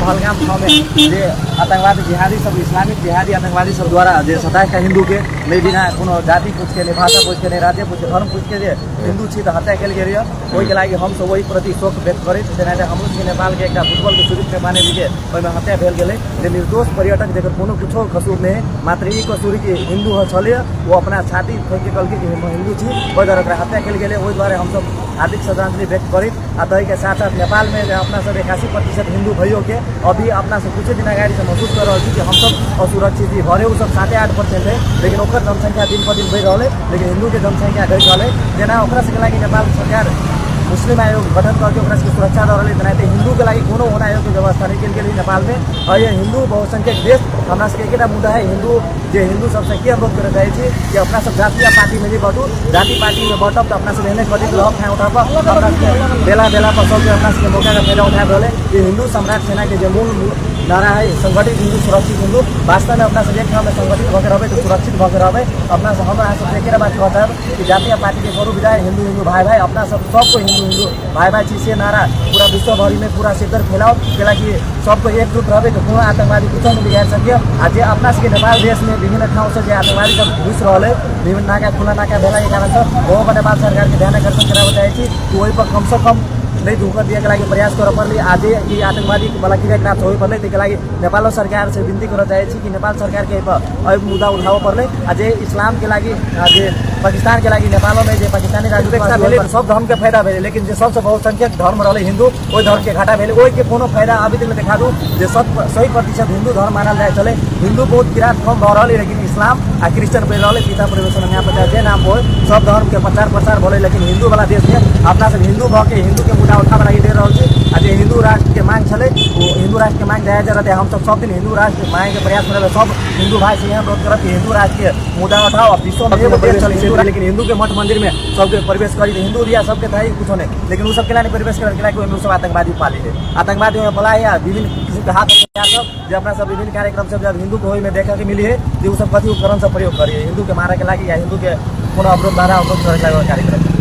पहलगाम ठाव में जे आतंकवादी जिहादी सब इस्लामिक जिहादी आतंकवादी सब द्वारा जे 27 हिंदू के नहीं बिना कोनो जाति पूछ के नहीं भाषा पूछ के नहीं राज्य पूछ के धर्म पूछ के जे हिंदू छी तो हत्या कल गेल ओहि के लागी हम सब वही प्रति शोक व्यक्त करें जेना हम नेपाल के एक फुटबॉल के शुरू पैमाने दिखे ओहिमे हत्या भेल गेलै जे निर्दोष पर्यटक जकर कोनो कुछो कसूर नहीं मात्र ई कसूर कि हिंदू छले वो अपना छाती ठोक के कहलकै कि हम हिंदू छी ओहि द्वारा ओकरा हत्या कल गेलै ओहि द्वारा हम सब हार्दिक श्रद्धांजलि व्यक्त करें आ तहि के साथ साथ नेपाल में अपना सब 81% हिंदू भैया के अभी अपना सब कुछ दिन अगाडि से महसूस कर रहा कि हम सब असुरक्षित ही भरे वो सब 7.8% है लेकिन ओकर जनसंख्या दिन पर दिन बढ़ रहा है लेकिन हिंदू के जनसंख्या घट रहा है जेना ओकरा सबके लागि नेपाल सरकार मुस्लिम आयोग गठन करके ओकरा सबके सुरक्षा दे रही है हिंदू के लागि कोनो होना आयोग की व्यवस्था नहीं कल गेल नेपाल में और ये हिंदू बहुसंख्यक देश हमरा सबके एकेटा मुद्दा है हिंदू जे हिंदू सबसे की अनुरोध कर चाहे छी कि अपना सब जातीय पार्टी में भी बटू जाति पार्टी में बटब तो अपना सब एहने कथी लहर खाए उठाब अपना बेला बेला पर सबके अपना सबके मौका का फायदा उठाए रहे ये हिंदू सम्राट सेना के जो मूल नारा है संगठित हिंदू सुरक्षित हिंदू वास्तव में अपना सब एक ठाव में संगठित होकर रहे तो सुरक्षित होकर रहे अपना सब हमरा सब एक बात कहता है कि जातीय पार्टी के करू विदाय हिंदू हिंदू भाई भाई अपना सब सबको हिंदू हिंदू भाई भाई छी से नारा पूरा विश्व भरी में पूरा क्षेत्र फैलाओ कि सबको एकजुट रहे तो कोनो आतंकवादी कुछ नहीं बिगाड़ सकिए आज अपना सबके नेपाल देश में विभिन्न ठाव से आतंकवादी सब घुस रहा है विभिन्न नाका खुला नाका भेला के कारण से वो नेपाल सरकार के ध्यान आकर्षण करावे चाहे छी कि वही पर कम से कम नहीं धोखा दिए के लागि प्रयास कर पड़े आज ये आतंकवादी वाला क्रियाकलाप हो पड़े तक नेपाल सरकार से विनती कर चाहे कि नेपाल सरकार के अब मुद्दा उठाव पड़े आज इस्लाम के लागि आज पाकिस्तान के लागि नेपाल में जो पाकिस्तानी राजनीति सब धर्म के फायदा भेले लेकिन जो सबसे बहुसंख्यक धर्म रहे हिंदू वही धर्म के घाटा भेले वही के कोनो फायदा अभी तक देखा दू जो 100% हिंदू धर्म मानल जाए चले हिंदू बहुत किरात कम भर रही लेकिन इस्लाम आ क्रिश्चियन बढ़ रहा पिता परिवेशन यहाँ पर जे नाम हो सब धर्म के प्रचार प्रसार भले लेकिन हिंदू वाला देश में अपना सब हिंदू भके हिंदू के मुद्दा उठाव लगी दे रहा आज हिंदू राष्ट्र के मांग चले वो हिंदू राष्ट्र के मांग जायज रहते हम सब दिन हिंदू राष्ट्र मांगे के प्रयास कर सब हिंदू भाई से यहाँ अनुरोध करब कि हिंदू राष्ट्र के मुद्दा उठाओ विश्व में देश चले लेकिन हिंदू के मठ मंदिर में सबके प्रवेश करी हिंदू दिया सबके था कुछ नहीं लेकिन वो सब के प्रवेश कर सब आतंकवादी पाली है आतंकवादी में पला है विभिन्न किसी के हाथ सब जो अपना सब विभिन्न कार्यक्रम सब जब हिंदू को में देखा के मिली है जो सब कथी उपकरण सब प्रयोग करिए हिंदू के मारे के लगी या हिंदू के कोनो अवरोध बाधा अवरोध करे कार्यक्रम